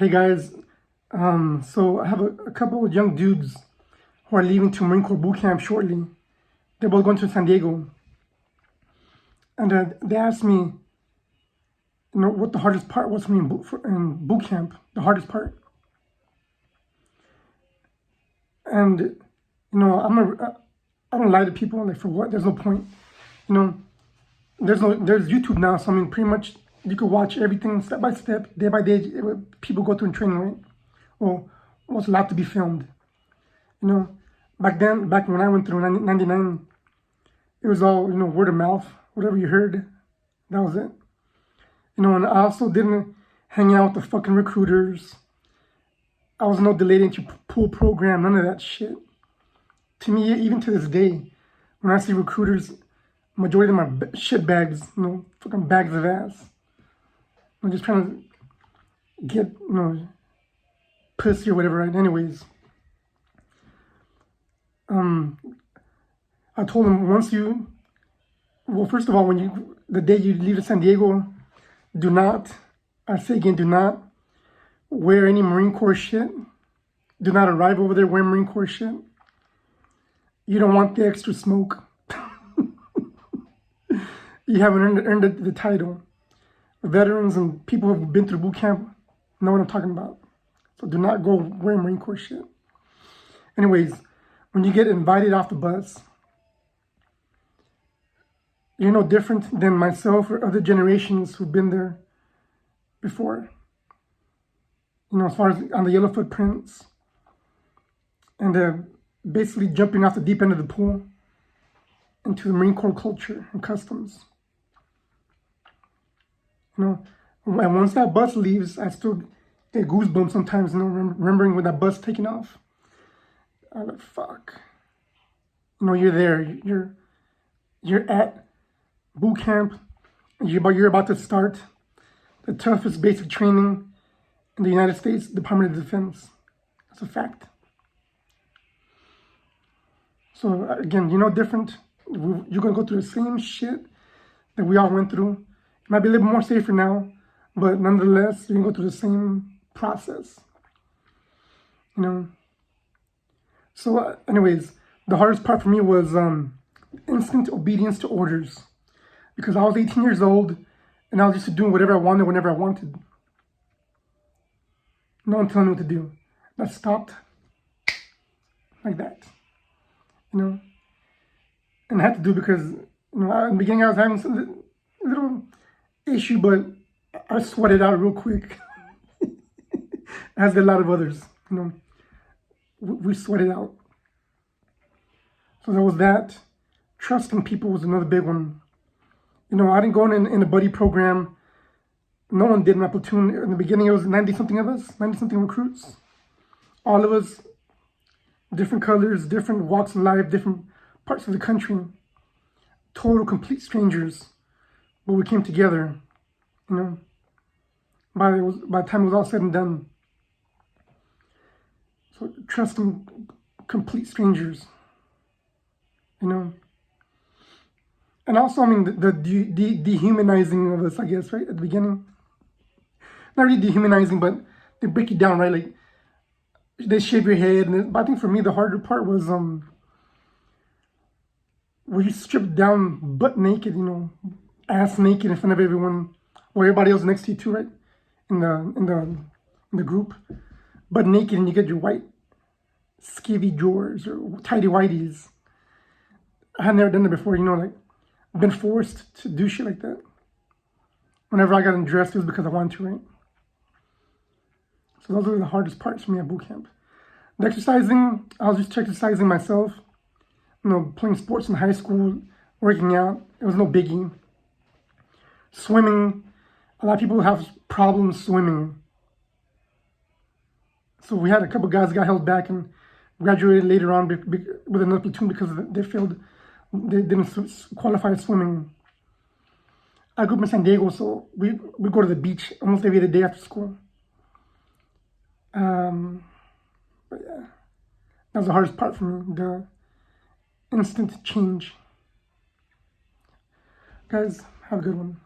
Hey guys, so I have a couple of young dudes who are leaving to Marine Corps Bootcamp shortly. They're both going to San Diego, and they asked me, what the hardest part was for me in boot camp. The hardest part, and I don't lie to people. Like, for what? There's no point. You know, there's YouTube now, so I mean, pretty much you could watch everything step by step, day by day. People go through in training, right? Well, what's allowed to be filmed. Back when I went through '99, it was all word of mouth. Whatever you heard, that was it. And I also didn't hang out with the fucking recruiters. I was no delayed entry pool program, none of that shit. To me, even to this day, when I see recruiters, majority of them are shit bags, fucking bags of ass. I'm just trying to get, pussy or whatever, right? Anyways, I told them first of all, the day you leave to San Diego, I say again, do not wear any Marine Corps shit. Do not arrive over there wearing Marine Corps shit. You don't want the extra smoke. You haven't earned the title. Veterans and people who've been through boot camp know what I'm talking about. So do not go wearing Marine Corps shit. Anyways, when you get invited off the bus, you're no different than myself or other generations who've been there before. As far as on the yellow footprints and basically jumping off the deep end of the pool into the Marine Corps culture and customs. And once that bus leaves, I still get goosebumps sometimes, remembering when that bus taking off. I'm like, fuck. You're there. You're at boot camp. You're about to start the toughest basic training in the United States Department of Defense. That's a fact. So again, you're no different. You're gonna go through the same shit that we all went through. It might be a little more safer now, but nonetheless, you're gonna go through the same process. So anyways, the hardest part for me was instant obedience to orders, because I was 18 years old and I was just doing whatever I wanted whenever I wanted. No one telling me what to do. That stopped like that. And I had to do it because in the beginning I was having some little issue, but I sweated out real quick. As did a lot of others. We sweated out. So there was that. Trusting people was another big one. I didn't go in a buddy program. No one did in my platoon. In the beginning, it was 90-something of us, 90-something recruits. All of us, different colors, different walks of life, different parts of the country. Total, complete strangers. But we came together, by the time it was all said and done. So trusting complete strangers, And also, the dehumanizing of us, I guess, right, at the beginning. Not really dehumanizing, but they break you down, right? Like, they shave your head. But I think for me, the harder part was where you stripped down butt naked, ass naked in front of everyone, or everybody else next to you too, right? In the group, butt naked, and you get your white skivvy drawers or tidy whities. I had never done that before, like, been forced to do shit like that. Whenever I got undressed, it was because I wanted to, right? So those are the hardest parts for me at boot camp. The exercising, I was just exercising myself. Playing sports in high school, working out. It was no biggie. Swimming, a lot of people have problems swimming. So we had a couple guys that got held back and graduated later on with another platoon because they didn't qualify swimming. I grew up in San Diego, so we go to the beach almost every other day after school. But yeah, that was the hardest part for me, the instant change. Guys, have a good one.